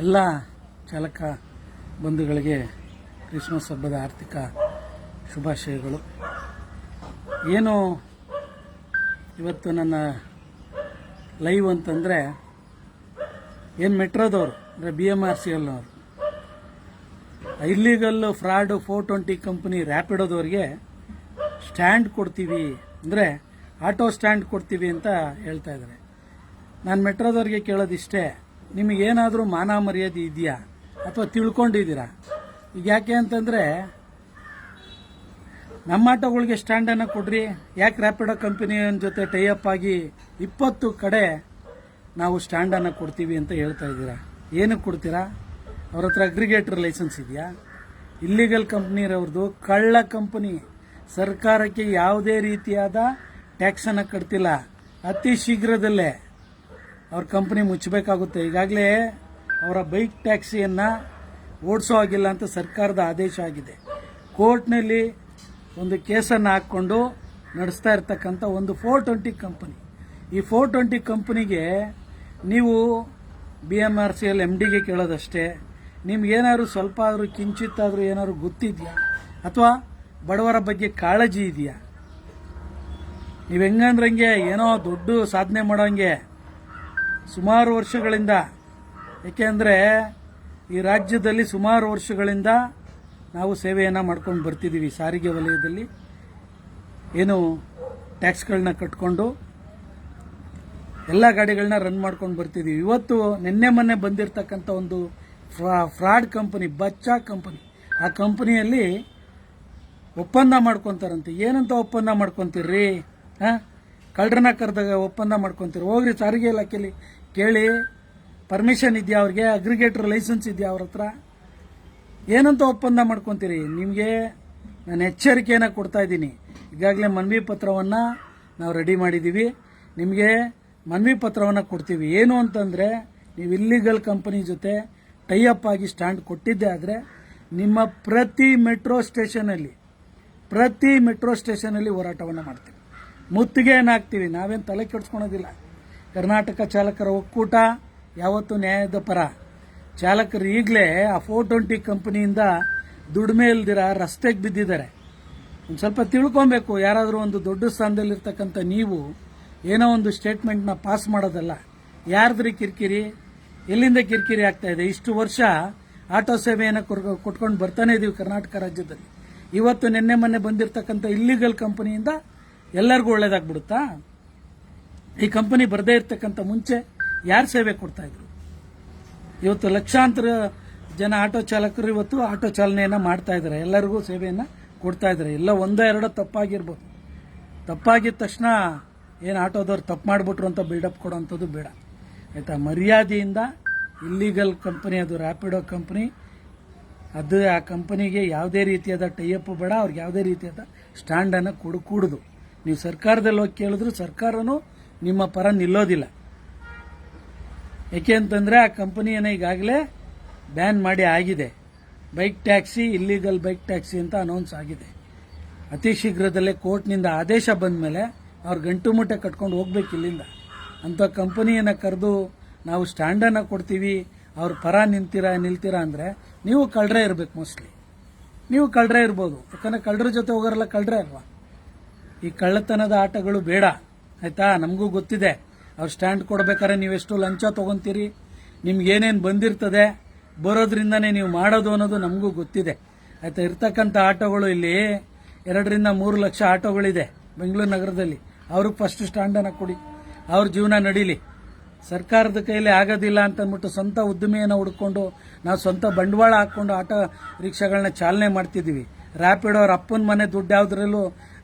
ಎಲ್ಲ ಚಾಲಕ ಬಂಧುಗಳಿಗೆ ಕ್ರಿಸ್ಮಸ್ ಹಬ್ಬದ ಆರ್ಥಿಕ ಶುಭಾಶಯಗಳು. ಏನು ಇವತ್ತು ನನ್ನ ಲೈವ್ ಅಂತಂದರೆ ಏನು ಮೆಟ್ರೋದವರು ಅಂದರೆ BMRCLನವರು ಇಲ್ಲಿಗಲ್ ಫ್ರಾಡು 420 ಕಂಪನಿ ರ್ಯಾಪಿಡೋದವ್ರಿಗೆ ಸ್ಟ್ಯಾಂಡ್ ಕೊಡ್ತೀವಿ ಅಂದರೆ ಆಟೋ ಸ್ಟ್ಯಾಂಡ್ ಕೊಡ್ತೀವಿ ಅಂತ ಹೇಳ್ತಾ ಇದ್ದಾರೆ. ನಾನು ಮೆಟ್ರೋದವ್ರಿಗೆ ಕೇಳೋದಿಷ್ಟೇ, ನಿಮಗೇನಾದರೂ ಮಾನ ಮರ್ಯಾದೆ ಇದೆಯಾ ಅಥವಾ ತಿಳ್ಕೊಂಡಿದ್ದೀರಾ? ಈಗ ಯಾಕೆ ಅಂತಂದರೆ ನಮ್ಮ ಆಟೋಗಳಿಗೆ ಸ್ಟ್ಯಾಂಡನ್ನು ಕೊಡ್ರಿ, ಯಾಕೆ ರ್ಯಾಪಿಡೋ ಕಂಪನಿಯ ಜೊತೆ ಟೈಅಪ್ ಆಗಿ 20 ಕಡೆ ನಾವು ಸ್ಟ್ಯಾಂಡನ್ನು ಕೊಡ್ತೀವಿ ಅಂತ ಹೇಳ್ತಾ ಇದ್ದೀರಾ? ಏನಕ್ಕೆ ಕೊಡ್ತೀರಾ? ಅವ್ರ ಹತ್ರ ಅಗ್ರಿಗೇಟರ್ ಲೈಸೆನ್ಸ್ ಇದೆಯಾ? ಇಲ್ಲಿಗಲ್ ಕಂಪ್ನಿರವ್ರದ್ದು ಕಳ್ಳ ಕಂಪನಿ, ಸರ್ಕಾರಕ್ಕೆ ಯಾವುದೇ ರೀತಿಯಾದ ಟ್ಯಾಕ್ಸನ್ನು ಕಟ್ತಿಲ್ಲ. ಅತಿ ಶೀಘ್ರದಲ್ಲೇ ಅವ್ರ ಕಂಪನಿ ಮುಚ್ಚಬೇಕಾಗುತ್ತೆ. ಈಗಾಗಲೇ ಅವರ ಬೈಕ್ ಟ್ಯಾಕ್ಸಿಯನ್ನು ಓಡಿಸೋ ಆಗಿಲ್ಲ ಅಂತ ಸರ್ಕಾರದ ಆದೇಶ ಆಗಿದೆ. ಕೋರ್ಟ್ನಲ್ಲಿ ಒಂದು ಕೇಸನ್ನು ಹಾಕ್ಕೊಂಡು ನಡೆಸ್ತಾ ಇರ್ತಕ್ಕಂಥ ಒಂದು 420 ಕಂಪನಿ. ಈ 420 ಕಂಪನಿಗೆ ನೀವು BMRCL MDಗೆ ಕೇಳೋದಷ್ಟೇ, ನಿಮ್ಗೇನಾದ್ರು ಸ್ವಲ್ಪ ಆದರೂ ಕಿಂಚಿತ್ತಾದರೂ ಏನಾದ್ರು ಗೊತ್ತಿದೆಯಾ ಅಥವಾ ಬಡವರ ಬಗ್ಗೆ ಕಾಳಜಿ ಇದೆಯಾ? ನೀವು ಹೆಂಗಂದ್ರಂಗೆ ಏನೋ ದೊಡ್ಡ ಸಾಧನೆ ಮಾಡೋಂಗೆ ಸುಮಾರು ವರ್ಷಗಳಿಂದ, ಏಕೆಂದರೆ ಈ ರಾಜ್ಯದಲ್ಲಿ ಸುಮಾರು ವರ್ಷಗಳಿಂದ ನಾವು ಸೇವೆಯನ್ನು ಮಾಡ್ಕೊಂಡು ಬರ್ತಿದ್ದೀವಿ. ಸಾರಿಗೆ ವಲಯದಲ್ಲಿ ಏನು ಟ್ಯಾಕ್ಸ್ಗಳನ್ನ ಕಟ್ಕೊಂಡು ಎಲ್ಲ ಗಾಡಿಗಳನ್ನ ರನ್ ಮಾಡ್ಕೊಂಡು ಬರ್ತಿದ್ದೀವಿ. ಇವತ್ತು ನಿನ್ನೆ ಮೊನ್ನೆ ಬಂದಿರತಕ್ಕಂಥ ಒಂದು ಫ್ರಾಡ್ ಕಂಪನಿ, ಬಚ್ಚಾ ಕಂಪನಿ, ಆ ಕಂಪನಿಯಲ್ಲಿ ಒಪ್ಪಂದ ಮಾಡ್ಕೊತಾರಂತೆ. ಏನಂತ ಒಪ್ಪಂದ ಮಾಡ್ಕೊತೀರ್ರಿ? ಕಳ್ಳರನ್ನ ಕರೆದಾಗ ಒಪ್ಪಂದ ಮಾಡ್ಕೊತೀರಿ? ಹೋಗ್ರಿ ಸಾರಿಗೆ ಇಲಾಖೆಯಲ್ಲಿ ಕೇಳಿ, ಪರ್ಮಿಷನ್ ಇದೆಯಾ ಅವ್ರಿಗೆ? ಅಗ್ರಿಗೇಟರ್ ಲೈಸೆನ್ಸ್ ಇದೆಯಾ ಅವ್ರ ಹತ್ರ? ಏನಂತ ಒಪ್ಪಂದ ಮಾಡ್ಕೊತೀರಿ? ನಿಮಗೆ ನಾನು ಎಚ್ಚರಿಕೆಯನ್ನು ಕೊಡ್ತಾ ಇದ್ದೀನಿ. ಈಗಾಗಲೇ ಮನವಿ ಪತ್ರವನ್ನು ನಾವು ರೆಡಿ ಮಾಡಿದ್ದೀವಿ. ನಿಮಗೆ ಮನವಿ ಪತ್ರವನ್ನು ಕೊಡ್ತೀವಿ. ಏನು ಅಂತಂದರೆ, ನೀವು ಇಲ್ಲಿಗಲ್ ಕಂಪನಿ ಜೊತೆ ಟೈಅಪ್ ಆಗಿ ಸ್ಟ್ಯಾಂಡ್ ಕೊಟ್ಟಿದ್ದೆ ಆದರೆ ನಿಮ್ಮ ಪ್ರತಿ ಮೆಟ್ರೋ ಸ್ಟೇಷನಲ್ಲಿ ಹೋರಾಟವನ್ನು ಮಾಡ್ತೀವಿ, ಮುತ್ತಿಗೆಯನ್ನು ಹಾಕ್ತೀವಿ. ನಾವೇನು ತಲೆ ಕೆಡಿಸ್ಕೊಳೋದಿಲ್ಲ. ಕರ್ನಾಟಕ ಚಾಲಕರ ಒಕ್ಕೂಟ ಯಾವತ್ತೂ ನ್ಯಾಯದ ಪರ. ಚಾಲಕರು ಈಗಲೇ ಆ 420 ಕಂಪನಿಯಿಂದ ದುಡಿಮೆ ಇಲ್ದಿರ ರಸ್ತೆಗೆ ಬಿದ್ದಿದ್ದಾರೆ. ಒಂದು ಸ್ವಲ್ಪ ತಿಳ್ಕೊಬೇಕು. ಯಾರಾದರೂ ಒಂದು ದೊಡ್ಡ ಸ್ಥಾನದಲ್ಲಿರ್ತಕ್ಕಂಥ ನೀವು ಏನೋ ಒಂದು ಸ್ಟೇಟ್ಮೆಂಟ್ನ ಪಾಸ್ ಮಾಡೋದಲ್ಲ. ಯಾರ್ದ್ರಿ ಕಿರಿಕಿರಿ? ಎಲ್ಲಿಂದ ಕಿರಿಕಿರಿ ಆಗ್ತಾ ಇದೆ? ಇಷ್ಟು ವರ್ಷ ಆಟೋ ಸೇವೆಯನ್ನು ಕೊಟ್ಕೊಂಡು ಬರ್ತಾನೆ ಇದೀವಿ ಕರ್ನಾಟಕ ರಾಜ್ಯದಲ್ಲಿ. ಇವತ್ತು ನಿನ್ನೆ ಮೊನ್ನೆ ಬಂದಿರತಕ್ಕಂಥ ಇಲ್ಲಿಗಲ್ ಕಂಪನಿಯಿಂದ ಎಲ್ಲರಿಗೂ ಒಳ್ಳೇದಾಗ್ಬಿಡುತ್ತಾ? ಈ ಕಂಪನಿ ಬರದೇ ಇರ್ತಕ್ಕಂಥ ಮುಂಚೆ ಯಾರು ಸೇವೆ ಕೊಡ್ತಾ ಇದ್ರು? ಇವತ್ತು ಲಕ್ಷಾಂತರ ಜನ ಆಟೋ ಚಾಲಕರು ಇವತ್ತು ಆಟೋ ಚಾಲನೆಯನ್ನು ಮಾಡ್ತಾ ಇದ್ದಾರೆ, ಎಲ್ಲರಿಗೂ ಸೇವೆಯನ್ನು ಕೊಡ್ತಾ ಇದ್ದಾರೆ. ಎಲ್ಲ ಒಂದೋ ಎರಡೋ ತಪ್ಪಾಗಿರ್ಬೋದು. ತಪ್ಪಾಗಿದ್ದ ತಕ್ಷಣ ಏನು ಆಟೋದವ್ರು ತಪ್ಪು ಮಾಡಿಬಿಟ್ರು ಅಂತ ಬಿಲ್ಡಪ್ ಕೊಡೋವಂಥದ್ದು ಬೇಡ, ಆಯಿತಾ? ಮರ್ಯಾದೆಯಿಂದ ಇಲ್ಲಿಗಲ್ ಕಂಪನಿ, ಅದು ರ್ಯಾಪಿಡೋ ಕಂಪನಿ, ಅದು ಆ ಕಂಪನಿಗೆ ಯಾವುದೇ ರೀತಿಯಾದ ಟೈಅಪ್ ಬೇಡ, ಅವ್ರಿಗೆ ಯಾವುದೇ ರೀತಿಯಾದ ಸ್ಟ್ಯಾಂಡನ್ನು ಕೂಡುದು. ನೀವು ಸರ್ಕಾರದಲ್ಲಿ ಹೋಗಿ ಕೇಳಿದ್ರು ಸರ್ಕಾರನೂ ನಿಮ್ಮ ಪರ ನಿಲ್ಲೋದಿಲ್ಲ. ಏಕೆ ಅಂತಂದರೆ ಆ ಕಂಪನಿಯನ್ನು ಈಗಾಗಲೇ ಬ್ಯಾನ್ ಮಾಡಿ ಆಗಿದೆ. Bike taxi, illegal bike taxi ಅಂತ ಅನೌನ್ಸ್ ಆಗಿದೆ. ಅತಿ ಶೀಘ್ರದಲ್ಲೇ ಕೋರ್ಟ್ನಿಂದ ಆದೇಶ ಬಂದ ಮೇಲೆ ಅವ್ರು ಗಂಟು ಮೂಟೆ ಕಟ್ಕೊಂಡು ಹೋಗ್ಬೇಕು ಇಲ್ಲಿಂದ. ಅಂಥ ಕಂಪನಿಯನ್ನು ಕರೆದು ನಾವು ಸ್ಟ್ಯಾಂಡನ್ನು ಕೊಡ್ತೀವಿ, ಅವ್ರ ಪರ ನಿಲ್ತೀರಾ ಅಂದರೆ ನೀವು ಕಳ್ಳರೇ ಇರಬೇಕು. ಮೋಸ್ಟ್ಲಿ ನೀವು ಕಳ್ಳರೇ ಇರ್ಬೋದು, ಯಾಕಂದರೆ ಕಳ್ಳರ ಜೊತೆ ಹೋಗೋರಲ್ಲ ಕಳ್ಳರೇ ಅಲ್ವಾ? ಈ ಕಳ್ಳತನದ ಆಟಗಳು ಬೇಡ, ಆಯಿತಾ? ನಮಗೂ ಗೊತ್ತಿದೆ. ಅವ್ರು ಸ್ಟ್ಯಾಂಡ್ ಕೊಡ್ಬೇಕಾದ್ರೆ ನೀವೆಷ್ಟು ಲಂಚ ತೊಗೊತೀರಿ, ನಿಮ್ಗೇನೇನು ಬಂದಿರ್ತದೆ, ಬರೋದ್ರಿಂದನೇ ನೀವು ಮಾಡೋದು ಅನ್ನೋದು ನಮಗೂ ಗೊತ್ತಿದೆ, ಆಯಿತಾ? ಇರ್ತಕ್ಕಂಥ ಆಟೋಗಳು ಇಲ್ಲಿ 2 ರಿಂದ 3 ಲಕ್ಷ ಆಟೋಗಳಿದೆ ಬೆಂಗಳೂರು ನಗರದಲ್ಲಿ. ಅವ್ರಿಗೆ ಫಸ್ಟ್ ಸ್ಟ್ಯಾಂಡನ್ನು ಕೊಡಿ, ಅವ್ರ ಜೀವನ ನಡೀಲಿ. ಸರ್ಕಾರದ ಕೈಯಲ್ಲಿ ಆಗೋದಿಲ್ಲ ಅಂತಂದ್ಬಿಟ್ಟು ಸ್ವಂತ ಉದ್ದಿಮೆಯನ್ನು ಹುಡ್ಕೊಂಡು ನಾವು ಸ್ವಂತ ಬಂಡವಾಳ ಹಾಕ್ಕೊಂಡು ಆಟೋ ರಿಕ್ಷಾಗಳನ್ನ ಚಾಲನೆ ಮಾಡ್ತಿದ್ದೀವಿ. ರ್ಯಾಪಿಡೋ ಅವ್ರ ಅಪ್ಪನ ಮನೆ ದುಡ್ಡು ಯಾವುದ್ರಲ್ಲೂ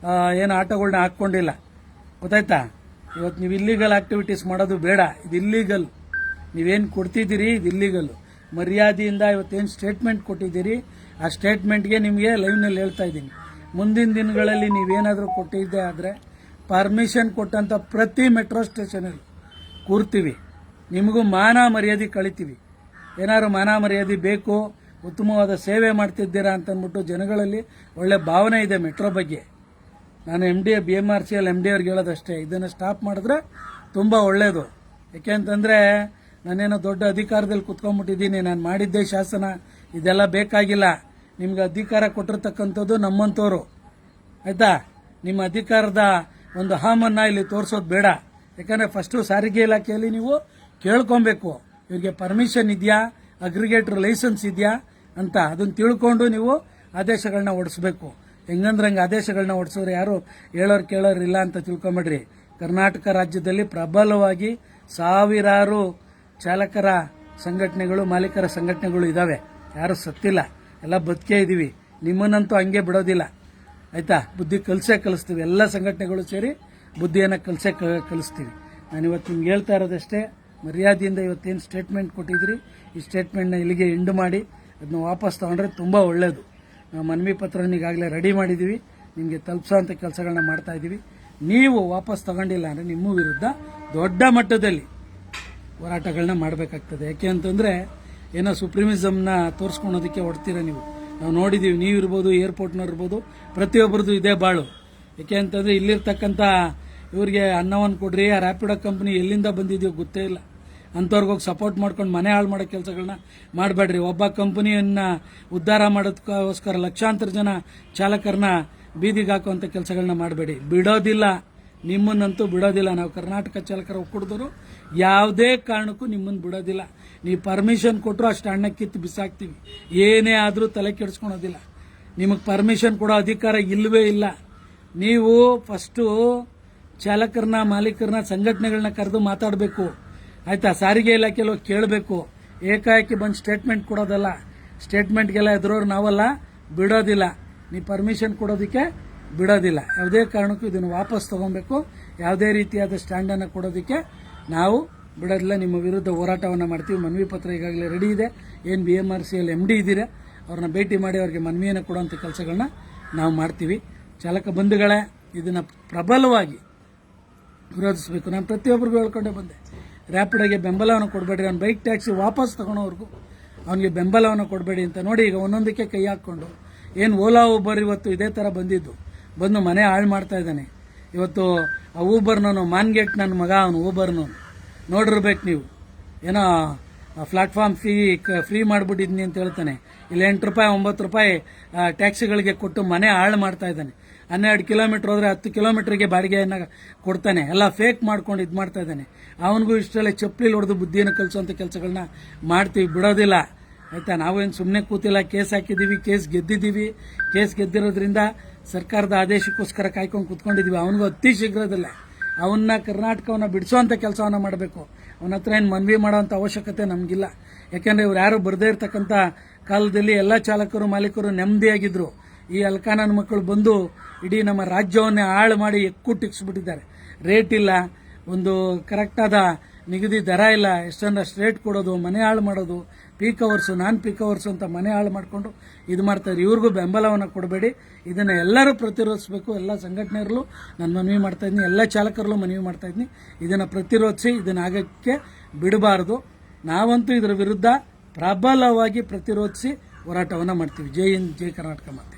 ಏನು ಆಟೋಗಳನ್ನ ಹಾಕ್ಕೊಂಡಿಲ್ಲ, ಗೊತ್ತಾಯ್ತಾ? ಇವತ್ತು ನೀವು ಇಲ್ಲಿಗಲ್ ಆಕ್ಟಿವಿಟೀಸ್ ಮಾಡೋದು ಬೇಡ. ಇದು ಇಲ್ಲಿಗಲ್. ನೀವೇನು ಕೊಡ್ತಿದ್ದೀರಿ ಇದು ಇಲ್ಲಿಗಲ್. ಮರ್ಯಾದೆಯಿಂದ ಇವತ್ತೇನು ಸ್ಟೇಟ್ಮೆಂಟ್ ಕೊಟ್ಟಿದ್ದೀರಿ ಆ ಸ್ಟೇಟ್ಮೆಂಟ್ಗೆ ನಿಮಗೆ ಲೈವ್ನಲ್ಲಿ ಹೇಳ್ತಾ ಇದ್ದೀನಿ. ಮುಂದಿನ ದಿನಗಳಲ್ಲಿ ನೀವೇನಾದರೂ ಕೊಟ್ಟಿದ್ದೆ ಆದರೆ ಪರ್ಮಿಷನ್ ಕೊಟ್ಟಂಥ ಪ್ರತಿ ಮೆಟ್ರೋ ಸ್ಟೇಷನಲ್ಲಿ ಕೂರ್ತೀವಿ, ನಿಮಗೂ ಮಾನ ಮರ್ಯಾದೆ ಕಳಿತೀವಿ. ಏನಾದ್ರು ಮಾನ ಮರ್ಯಾದೆ ಬೇಕು, ಉತ್ತಮವಾದ ಸೇವೆ ಮಾಡ್ತಿದ್ದೀರಾ ಅಂತಂದ್ಬಿಟ್ಟು ಜನಗಳಲ್ಲಿ ಒಳ್ಳೆ ಭಾವನೆ ಇದೆ ಮೆಟ್ರೋ ಬಗ್ಗೆ. ನಾನು BMRCL MD ಅವ್ರಿಗೆ ಹೇಳೋದಷ್ಟೇ, ಇದನ್ನು ಸ್ಟಾಪ್ ಮಾಡಿದ್ರೆ ತುಂಬ ಒಳ್ಳೆಯದು. ಯಾಕೆ ಅಂತಂದರೆ ನಾನೇನೋ ದೊಡ್ಡ ಅಧಿಕಾರದಲ್ಲಿ ಕುತ್ಕೊಂಡ್ಬಿಟ್ಟಿದ್ದೀನಿ, ನಾನು ಮಾಡಿದ್ದೇ ಶಾಸನ, ಇದೆಲ್ಲ ಬೇಕಾಗಿಲ್ಲ. ನಿಮ್ಗೆ ಅಧಿಕಾರ ಕೊಟ್ಟಿರ್ತಕ್ಕಂಥದ್ದು ನಮ್ಮಂಥವ್ರು, ಆಯ್ತಾ? ನಿಮ್ಮ ಅಧಿಕಾರದ ಒಂದು ಹಾಮನ್ನ ಇಲ್ಲಿ ತೋರಿಸೋದು ಬೇಡ. ಯಾಕಂದ್ರೆ ಫಸ್ಟು ಸಾರಿಗೆ ಇಲಾಖೆಯಲ್ಲಿ ನೀವು ಕೇಳ್ಕೊಬೇಕು, ಇವ್ರಿಗೆ ಪರ್ಮಿಷನ್ ಇದೆಯಾ, ಅಗ್ರಿಗೇಟರ್ ಲೈಸೆನ್ಸ್ ಇದೆಯಾ ಅಂತ. ಅದನ್ನ ತಿಳ್ಕೊಂಡು ನೀವು ಆದೇಶಗಳನ್ನ ಹೊಡಿಸ್ಬೇಕು. ಹೆಂಗಂದ್ರೆ ಹಂಗೆ ಆದೇಶಗಳನ್ನ ಹೊಡಿಸಿದ್ರೆ ಯಾರು ಹೇಳೋರು ಕೇಳೋರು ಇಲ್ಲ ಅಂತ ತಿಳ್ಕೊಂಬೇಡ್ರಿ. ಕರ್ನಾಟಕ ರಾಜ್ಯದಲ್ಲಿ ಪ್ರಬಲವಾಗಿ ಸಾವಿರಾರು ಚಾಲಕರ ಸಂಘಟನೆಗಳು, ಮಾಲೀಕರ ಸಂಘಟನೆಗಳು ಇದ್ದಾವೆ. ಯಾರು ಸತ್ತಿಲ್ಲ, ಎಲ್ಲ ಬದುಕೇ ಇದ್ದೀವಿ. ನಿಮ್ಮನ್ನಂತೂ ಹಂಗೆ ಬಿಡೋದಿಲ್ಲ, ಆಯ್ತಾ? ಬುದ್ಧಿ ಕಲಿಸ್ತೀವಿ. ಎಲ್ಲ ಸಂಘಟನೆಗಳು ಸೇರಿ ಬುದ್ಧಿಯನ್ನು ಕಲಿಸ್ತೀವಿ. ನಾನು ಇವತ್ತು ನಿಮ್ಗೆ ಹೇಳ್ತಾ ಇರೋದಷ್ಟೇ, ಮರ್ಯಾದೆಯಿಂದ ಇವತ್ತೇನು ಸ್ಟೇಟ್ಮೆಂಟ್ ಕೊಟ್ಟಿದ್ರಿ, ಈ ಸ್ಟೇಟ್ಮೆಂಟ್ನ ಇಲ್ಲಿಗೆ ಎಂಡ್ ಮಾಡಿ ಅದನ್ನ ವಾಪಸ್ ತಗೊಂಡ್ರೆ ತುಂಬ ಒಳ್ಳೆಯದು. ನಾವು ಮನವಿ ಪತ್ರನ ಈಗಾಗಲೇ ರೆಡಿ ಮಾಡಿದ್ದೀವಿ, ನಿಮಗೆ ತಲುಪಿಸೋಂಥ ಕೆಲಸಗಳನ್ನ ಮಾಡ್ತಾ ಇದ್ದೀವಿ. ನೀವು ವಾಪಸ್ ತಗೊಂಡಿಲ್ಲ ಅಂದರೆ ನಿಮ್ಮ ವಿರುದ್ಧ ದೊಡ್ಡ ಮಟ್ಟದಲ್ಲಿ ಹೋರಾಟಗಳನ್ನ ಮಾಡಬೇಕಾಗ್ತದೆ. ಯಾಕೆ ಅಂತಂದರೆ ಏನೋ ಸುಪ್ರೀಮಿಸಮ್ನ ತೋರಿಸ್ಕೊಳೋದಕ್ಕೆ ಹೊಡ್ತೀರ ನೀವು. ನಾವು ನೋಡಿದ್ದೀವಿ, ನೀವಿರ್ಬೋದು, ಏರ್ಪೋರ್ಟ್ನವ್ರು ಇರ್ಬೋದು, ಪ್ರತಿಯೊಬ್ಬರದ್ದು ಇದೇ ಬಾಳು. ಯಾಕೆ ಅಂತಂದರೆ ಇಲ್ಲಿರ್ತಕ್ಕಂಥ ಇವ್ರಿಗೆ ಅನ್ನವನ್ನು ಕೊಡ್ರಿ, ಆ ರ್ಯಾಪಿಡೋ ಕಂಪ್ನಿ ಎಲ್ಲಿಂದ ಬಂದಿದೆಯೋ ಗೊತ್ತೇ ಇಲ್ಲ. ಅಂಥವ್ರಿಗೋಗಿ ಸಪೋರ್ಟ್ ಮಾಡ್ಕೊಂಡು ಮನೆ ಹಾಳು ಮಾಡೋ ಕೆಲಸಗಳನ್ನ ಮಾಡಬೇಡ್ರಿ. ಒಬ್ಬ ಕಂಪನಿಯನ್ನ ಉದ್ಧಾರ ಮಾಡೋದಕ್ಕೋಸ್ಕರ ಲಕ್ಷಾಂತರ ಜನ ಚಾಲಕರನ್ನ ಬೀದಿಗೆ ಹಾಕುವಂಥ ಕೆಲಸಗಳನ್ನ ಮಾಡಬೇಡಿ. ಬಿಡೋದಿಲ್ಲ, ನಿಮ್ಮನ್ನಂತೂ ಬಿಡೋದಿಲ್ಲ. ನಾವು ಕರ್ನಾಟಕ ಚಾಲಕರ ಒಕ್ಕೂಟದವರು ಯಾವುದೇ ಕಾರಣಕ್ಕೂ ನಿಮ್ಮನ್ನು ಬಿಡೋದಿಲ್ಲ. ನೀವು ಪರ್ಮಿಷನ್ ಕೊಟ್ಟರು ಅಷ್ಟು ಅಣ್ಣ ಕಿತ್ತು ಬಿಸಾಕ್ತೀವಿ. ಏನೇ ಆದರೂ ತಲೆ ಕೆಡಿಸ್ಕೊಳೋದಿಲ್ಲ. ನಿಮಗೆ ಪರ್ಮಿಷನ್ ಕೊಡೋ ಅಧಿಕಾರ ಇಲ್ಲವೇ ಇಲ್ಲ. ನೀವು ಫಸ್ಟು ಚಾಲಕರನ್ನ, ಮಾಲೀಕರನ್ನ, ಸಂಘಟನೆಗಳನ್ನ ಕರೆದು ಮಾತಾಡಬೇಕು, ಆಯ್ತಾ? ಸಾರಿಗೆ ಇಲಾಖೆಯಲ್ಲಿ ಹೋಗಿ ಕೇಳಬೇಕು. ಏಕಾಏಕಿ ಬಂದು ಸ್ಟೇಟ್ಮೆಂಟ್ ಕೊಡೋದಲ್ಲ. ಸ್ಟೇಟ್ಮೆಂಟ್ಗೆಲ್ಲ ಎದುರೋರು ನಾವಲ್ಲ, ಬಿಡೋದಿಲ್ಲ. ನೀವು ಪರ್ಮಿಷನ್ ಕೊಡೋದಕ್ಕೆ ಬಿಡೋದಿಲ್ಲ. ಯಾವುದೇ ಕಾರಣಕ್ಕೂ ಇದನ್ನು ವಾಪಸ್ ತಗೊಬೇಕು. ಯಾವುದೇ ರೀತಿಯಾದ ಸ್ಟ್ಯಾಂಡನ್ನು ಕೊಡೋದಕ್ಕೆ ನಾವು ಬಿಡೋದಿಲ್ಲ. ನಿಮ್ಮ ವಿರುದ್ಧ ಹೋರಾಟವನ್ನು ಮಾಡ್ತೀವಿ. ಮನವಿ ಪತ್ರ ಈಗಾಗಲೇ ರೆಡಿ ಇದೆ. ಏನು BMRCL MD ಇದ್ದೀರಾ, ಅವ್ರನ್ನ ಭೇಟಿ ಮಾಡಿ ಅವ್ರಿಗೆ ಮನವಿಯನ್ನು ಕೊಡುವಂಥ ಕೆಲಸಗಳನ್ನ ನಾವು ಮಾಡ್ತೀವಿ. ಚಾಲಕ ಬಂಧುಗಳೇ, ಇದನ್ನು ಪ್ರಬಲವಾಗಿ ವಿರೋಧಿಸಬೇಕು. ನಾನು ಪ್ರತಿಯೊಬ್ಬರಿಗೂ ಹೇಳ್ಕೊಂಡೇ ಬಂದೆ, ರ್ಯಾಪಿಡೋಗೆ ಬೆಂಬಲವನ್ನು ಕೊಡಬೇಡಿ, ಅವ್ನು ಬೈಕ್ ಟ್ಯಾಕ್ಸಿ ವಾಪಸ್ ತಗೊಳೋವರೆಗೂ ಅವನಿಗೆ ಬೆಂಬಲವನ್ನು ಕೊಡಬೇಡಿ ಅಂತ. ನೋಡಿ, ಈಗ ಒಂದೊಂದಕ್ಕೆ ಕೈ ಹಾಕ್ಕೊಂಡು ಏನು ಓಲಾ ಊಬರ್ ಇವತ್ತು ಇದೇ ಥರ ಬಂದು ಮನೆ ಹಾಳು ಮಾಡ್ತಾ ಇದ್ದಾನೆ. ಇವತ್ತು ಆ ಊಬರ್ನವನು ಮಾನ್ಗೇಟ್ ನನ್ನ ಮಗ, ಅವನು ಊಬರ್ನವನು ನೋಡಿರ್ಬೇಕು ನೀವು. ಏನೋ ಪ್ಲಾಟ್ಫಾರ್ಮ್ ಫ್ರೀ ಮಾಡಿಬಿಟ್ಟಿದ್ನಿ ಅಂತ ಹೇಳ್ತಾನೆ. ಇಲ್ಲಿ 8 ರೂಪಾಯಿ 9 ರೂಪಾಯಿ ಟ್ಯಾಕ್ಸಿಗಳಿಗೆ ಕೊಟ್ಟು ಮನೆ ಹಾಳು ಮಾಡ್ತಾ ಇದ್ದಾನೆ. 12 ಕಿಲೋಮೀಟರ್ ಹೋದ್ರೆ 10 ಕಿಲೋಮೀಟರ್ಗೆ ಬಾಡಿಗೆಯನ್ನು ಕೊಡ್ತಾನೆ. ಎಲ್ಲ ಫೇಕ್ ಮಾಡ್ಕೊಂಡು ಇದು ಮಾಡ್ತಾ ಇದ್ದಾನೆ. ಅವನಿಗೂ ಇಷ್ಟರಲ್ಲೇ ಚಪ್ಪಲಿ ಹೊಡೆದು ಬುದ್ಧಿಯನ್ನು ಕಲಿಸುವಂಥ ಕೆಲಸಗಳನ್ನ ಮಾಡ್ತೀವಿ, ಬಿಡೋದಿಲ್ಲ, ಆಯ್ತಾ? ನಾವೇನು ಸುಮ್ಮನೆ ಕೂತಿಲ್ಲ, ಕೇಸ್ ಹಾಕಿದ್ದೀವಿ, ಕೇಸ್ ಗೆದ್ದಿರೋದ್ರಿಂದ ಸರ್ಕಾರದ ಆದೇಶಕ್ಕೋಸ್ಕರ ಕಾಯ್ಕೊಂಡು ಕೂತ್ಕೊಂಡಿದ್ದೀವಿ. ಅವನಿಗೂ ಅತಿ ಶೀಘ್ರದಲ್ಲೇ ಅವನ್ನ ಕರ್ನಾಟಕವನ್ನು ಬಿಡಿಸುವಂಥ ಕೆಲಸವನ್ನು ಮಾಡಬೇಕು. ಅವನ ಹತ್ರ ಏನು ಮನವಿ ಮಾಡೋವಂಥ ಅವಶ್ಯಕತೆ ನಮಗಿಲ್ಲ. ಯಾಕೆಂದರೆ ಇವ್ರು ಯಾರು ಬರದೇ ಇರತಕ್ಕಂಥ ಕಾಲದಲ್ಲಿ ಎಲ್ಲ ಚಾಲಕರು, ಮಾಲೀಕರು ನೆಮ್ಮದಿಯಾಗಿದ್ದರು. ಈ ಅಲ್ಕಾನನ್ ಮಕ್ಕಳು ಬಂದು ಇಡೀ ನಮ್ಮ ರಾಜ್ಯವನ್ನೇ ಹಾಳು ಮಾಡಿ ಎಕ್ಕುಟ್ಟಿಕ್ಸ್ಬಿಟ್ಟಿದ್ದಾರೆ. ರೇಟ್ ಇಲ್ಲ, ಒಂದು ಕರೆಕ್ಟಾದ ನಿಗದಿ ದರ ಇಲ್ಲ, ಎಷ್ಟೊಂದು ಅಷ್ಟು ರೇಟ್ ಕೊಡೋದು, ಮನೆ ಹಾಳು ಮಾಡೋದು, ಪೀಕ್ ಅವರ್ಸು, ನಾನ್ ಪೀಕ್ ಅವರ್ಸು ಅಂತ ಮನೆ ಹಾಳು ಮಾಡಿಕೊಂಡು ಇದು ಮಾಡ್ತಾರೆ. ಇವ್ರಿಗೂ ಬೆಂಬಲವನ್ನು ಕೊಡಬೇಡಿ. ಇದನ್ನು ಎಲ್ಲರೂ ಪ್ರತಿರೋಧಿಸಬೇಕು. ಎಲ್ಲ ಸಂಘಟನೆಯರಲ್ಲೂ ನಾನು ಮನವಿ ಮಾಡ್ತಾ ಇದ್ದೀನಿ, ಎಲ್ಲ ಚಾಲಕರಲ್ಲೂ ಮನವಿ ಮಾಡ್ತಾ ಇದ್ದೀನಿ. ಇದನ್ನು ಪ್ರತಿರೋಧಿಸಿ, ಇದನ್ನು ಆಗಕ್ಕೆ ಬಿಡಬಾರದು. ನಾವಂತೂ ಇದರ ವಿರುದ್ಧ ಪ್ರಬಲವಾಗಿ ಪ್ರತಿರೋಧಿಸಿ ಹೋರಾಟವನ್ನು ಮಾಡ್ತೀವಿ. ಜೈ ಹಿಂದ್, ಜೈ ಕರ್ನಾಟಕ ಮಾತೆ.